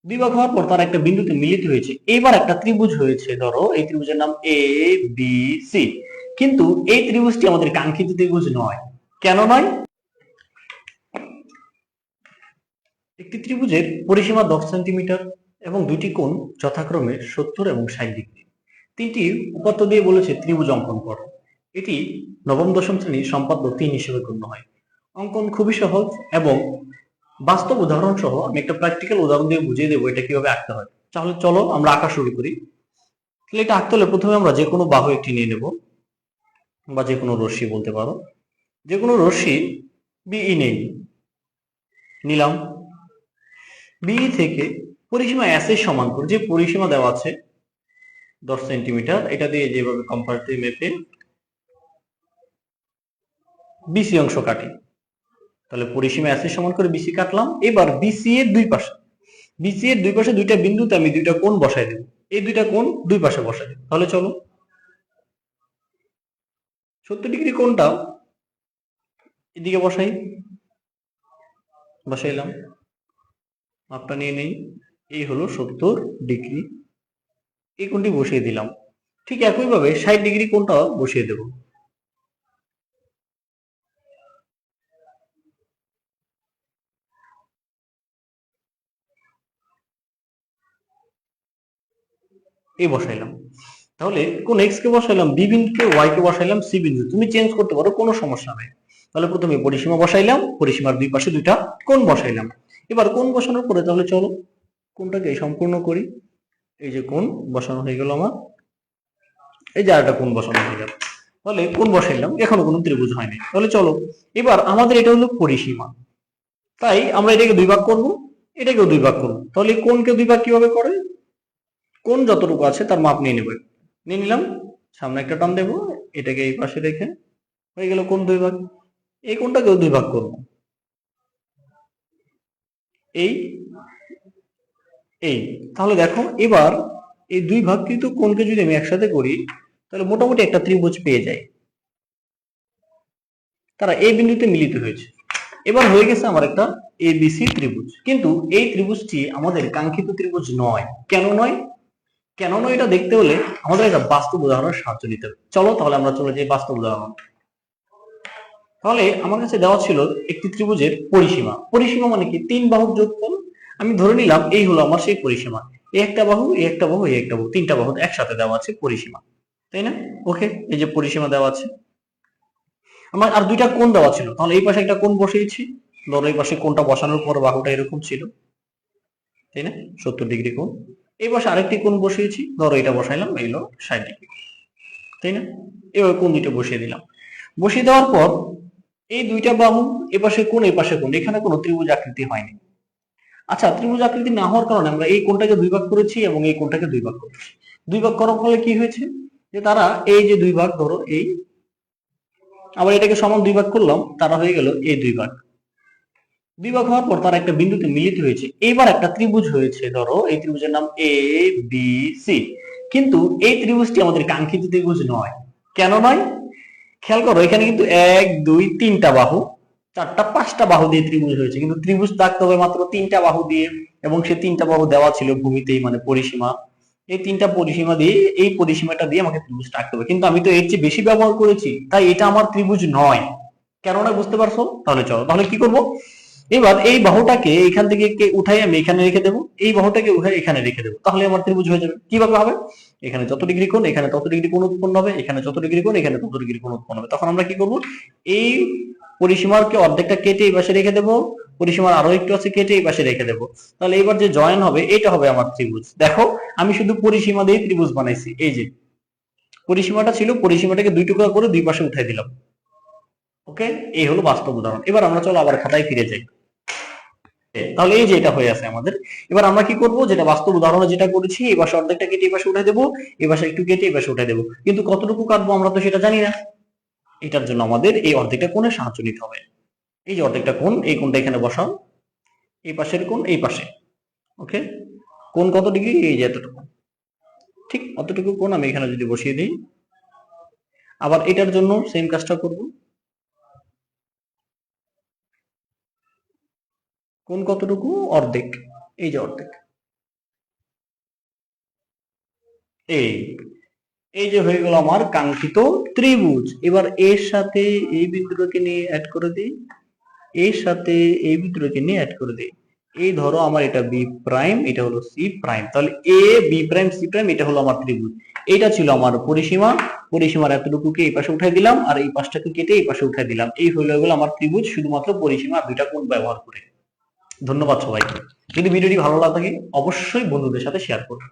দুই ভাগ হওয়ার পর তার একটা বিন্দুতে মিলিত হয়েছে, এবার একটা ত্রিভুজ হয়েছে। ধরো এই ত্রিভুজের নাম এ বি সি, কিন্তু এই ত্রিভুজটি আমাদের কাঙ্ক্ষিত ত্রিভুজ নয়। কেন নয়? একটি ত্রিভুজের পরিসীমা 10 সেন্টিমিটার এবং দুইটি কোণ যথাক্রমে 70 এবং 60 ডিগ্রি। তিনটি উপাত্ত দিয়ে বলেছে ত্রিভুজ অঙ্কন করো। এটি নবম দশম শ্রেণীর সম্পাদ্য 3 হিসেবে গণ্য হয়। অঙ্কন খুবই সহজ এবং বাস্তব উদাহরণ সহ আমি একটা প্র্যাকটিক্যাল উদাহরণ দিয়ে বুঝিয়ে দেবো এটা কিভাবে আঁকতে হয়। তাহলে চলো আমরা আঁকা শুরু করি। তাহলে এটা আঁকতে হলে প্রথমে আমরা যে কোনো বাহু একটি নিয়ে নেব, বা যে কোনো রশ্মি বলতে পারো। যে কোনো রশ্মি বিই নিলাম। বিই থেকে পরিসীমা এস এর সমান করে, যে পরিসীমা দেওয়া আছে 10 সেন্টিমিটার, এটা দিয়ে যেভাবে কম্পাসে মেপে বিসি অংশ কাটি। তাহলে পরিসীমা এস এর সমান করে বিসি কাটলাম। এবার বিসি এর দুই পাশে দুইটা বিন্দুতে আমি দুইটা কোণ বসাই দেব। এই দুইটা কোণ দুই পাশে বসাই দেব। তাহলে চলো 70 ডিগ্রি কোণটা এদিকে বসাইলাম। মাপটা নিয়ে নেই। এই হলো 70 ডিগ্রি, এই কোণটি বসিয়ে দিলাম। ঠিক একইভাবে 60 ডিগ্রি কোণটাও বসিয়ে দেব। এই বসাইলাম। তাহলে কোন এক্স কে বসাইলাম, বি বিন্দুকে, ওয়াই কে বসাইলাম সি বিন্দু। তুমি চেঞ্জ করতে পারো, কোনো সমস্যা নাই। তাহলে প্রথমে পরিসীমা বসাইলাম, পরিসীমার দুই পাশে দুইটা কোণ বসাইলাম। এবার কোণ বসানোর পরে তাহলে চলো কোণটাকে সম্পূর্ণ করি। এই যে কোণ বসানো হয়ে গেল আমার, এই যে আরেকটা কোণ বসানো হয়ে গেল। তাহলে কোণ বসাইলাম, এখনো কোনো ত্রিভুজ হয়নি। তাহলে চলো এবার আমাদের এটা হলো পরিসীমা, তাই আমরা এটাকে দুই ভাগ করব, এটাকেও দুই ভাগ করবো। তাহলে কোণকে দুই ভাগ কিভাবে করে? কোণ যতটুকু আছে তার মাপ নিয়ে নেব। নিয়ে নিলাম, সামনে একটা টান দেবো, এটাকে এই পাশে রেখে হয়ে গেল কোণ দুই ভাগ। এই কোণটাকেও দুই ভাগ করব। এই এই তাহলে দেখো এবার এই দুই ভাগকৃত কোণকে যদি আমি একসাথে করি, তাহলে মোটামুটি একটা ত্রিভুজ পেয়ে যাই। তারা এই বিন্দুতে মিলিত হয়েছে। এবার হয়ে গেছে আমার একটা এবিসি ত্রিভুজ, কিন্তু এই ত্রিভুজটি আমাদের কাঙ্ক্ষিত ত্রিভুজ নয়। কেন নয়? কেন নয় এটা দেখতে হলে আমাদের একটা বাস্তব উদাহরণের সাহায্য নিতে হবে। চলো তাহলে আমরা চলে যাই বাস্তব উদাহরণ। তাহলে আমার কাছে দেওয়া ছিল একটি ত্রিভুজের পরিসীমা। পরিসীমা মানে কি? তিন বাহুর যোগফল। আমি ধরে নিলাম এই হলো আমার সেই পরিসীমা। এই একটা বাহু, এই একটা বাহু, এই একটা বাহু, তিনটা বাহু একসাথে দেওয়া আছে পরিসীমা, তাই না? ওকে, এই যে পরিসীমা দেওয়া আছে। আমার আর দুইটা কোণ দেওয়া ছিল, তাহলে এই পাশে একটা কোণ বসিয়েছি। ধরো এই পাশে কোণটা বসানোর পর বাহুটা এরকম ছিল, তাই না? 70 ডিগ্রি কোণ। এই পাশে আরেকটি কোণ বসিয়েছি, ধরো এটা বসাইলাম, এই হলো 60 ডিগ্রি, তাই না? এবার কোণ দুইটা বসিয়ে দিলাম। বসিয়ে দেওয়ার পর এই দুইটা বাহু, এপাশে কোণ এপাশে কোণ, এখানে কোনো ত্রিভুজ আকৃতি হয়নি। আচ্ছা, ত্রিভুজ আকৃতি না হওয়ার কারণে আমরা এই কোণটাকে দুই ভাগ করেছি এবং এই কোণটাকে দুই ভাগ করেছি। দুই ভাগ করার ফলে কি হয়েছে, যে তারা এই যে দুই ভাগ, ধরো এই, আবার এটাকে সমান দুই ভাগ করলাম, তারা হয়ে গেল এই দুই ভাগ। দুই ভাগ হওয়ার পর তারা একটা বিন্দুতে মিলিত হয়েছে, এবার একটা ত্রিভুজ হয়েছে। ধরো এই ত্রিভুজের নাম এ বি সি, কিন্তু এই ত্রিভুজটি আমাদের কাঙ্ক্ষিত ত্রিভুজ নয়। কেন নয়? খেয়াল করো, এখানে কিন্তু এক দুই তিনটা বাহু, চারটা পাঁচটা বাহু দিয়ে ত্রিভুজ হয়েছে, কিন্তু ত্রিভুজ থাকতে হবে মাত্র তিনটা বাহু দিয়ে, এবং সে তিনটা বাহু দেওয়া ছিল ভূমিতেই, মানে পরিসীমা। এই তিনটা পরিসীমা দিয়ে, এই পরিসীমাটা দিয়ে আমাকে ত্রিভুজটা আঁকতে হবে, কিন্তু আমি তো এর চেয়ে বেশি ব্যবহার করেছি, তাই এটা আমার ত্রিভুজ নয়। কেননা বুঝতে পারছো? তাহলে চলো তাহলে কি করব। এবার এই বাহুটাকে এখান থেকে উঠাই আমি এখানে রেখে দেবো, এই বাহুটাকে উঠাই এখানে রেখে দেবো, তাহলে আমার ত্রিভুজ হয়ে যাবে। কিভাবে হবে? এখানে যত ডিগ্রি কোণ, এখানে তত ডিগ্রি কোণ উৎপন্ন হবে, এখানে যত ডিগ্রি কোণ, এখানে তত ডিগ্রি কোণ উৎপন্ন হবে। তখন আমরা কি করব, এই পরিসীমাকে অর্ধেকটা কেটে এই পাশে রেখে দেবো, পরিসীমার আরো একটু আছে কেটে এই পাশে রেখে দেবো। তাহলে এবার যে জয়েন হবে এটা হবে আমার ত্রিভুজ। দেখো আমি শুধু পরিসীমা দিয়ে ত্রিভুজ বানাইছি। এই যে পরিসীমাটা ছিল, পরিসীমাটাকে দুই টুকরা করে দুই পাশে উঠাই দিলাম। ওকে, এই হলো বাস্তব উদাহরণ। এবার আমরা চলো আবার খাতায় ফিরে যাই। তাহলে এই যে এটা হয়ে আছে আমাদের। এবার আমরা কি করব, যেটা বাস্তব উদাহরণে যেটা করেছি, এই পাশে অর্ধেকটা কেটে এই পাশে উঠে দেবো, এই পাশে একটু কেটে এই পাশে উঠে দেবো, কিন্তু কতটুকু কাটবো আমরা তো সেটা জানি না। এটার জন্য আমাদের এই অর্ধেকটা কোণের সাহায্য নিতে হবে। এই যে অর্ধেকটা কোণ, এই কোণটা এখানে বসাও, এই পাশের কোণ এই পাশে। ওকে, কোণ কত ডিগ্রি? এই যে এতটুকু, ঠিক অতটুকু কোণ আমি এখানে যদি বসিয়ে দিই, আবার এটার জন্য সেম কাজটা করব। কোণ কতটুকু? অর্ধেক, এই যে অর্ধেক। এই এই যে হয়ে গেল আমার কাঙ্ক্ষিত ত্রিভুজ। এবার এর সাথে এই বিন্দুটাকে নিয়ে অ্যাড করে দিই, এর সাথে এই বিন্দুটাকে নিয়ে অ্যাড করে দিই। এই ধরো আমার এটা বি প্রাইম, এটা হলো সি প্রাইম, তাহলে A B prime C prime এটা হলো আমার ত্রিভুজ। এটা ছিল আমার পরিসীমা, পরিসীমার এতটুকুকে এই পাশে উঠাই দিলাম আর এই পাশটাকে কেটে এই পাশে উঠাই দিলাম। এই হলো গেল আমার ত্রিভুজ শুধুমাত্র পরিসীমা দুইটা কোণ ব্যবহার করে। ধন্যবাদ সবাইকে। যদি ভিডিওটি ভালো লাগে অবশ্যই বন্ধুদের সাথে শেয়ার করুন।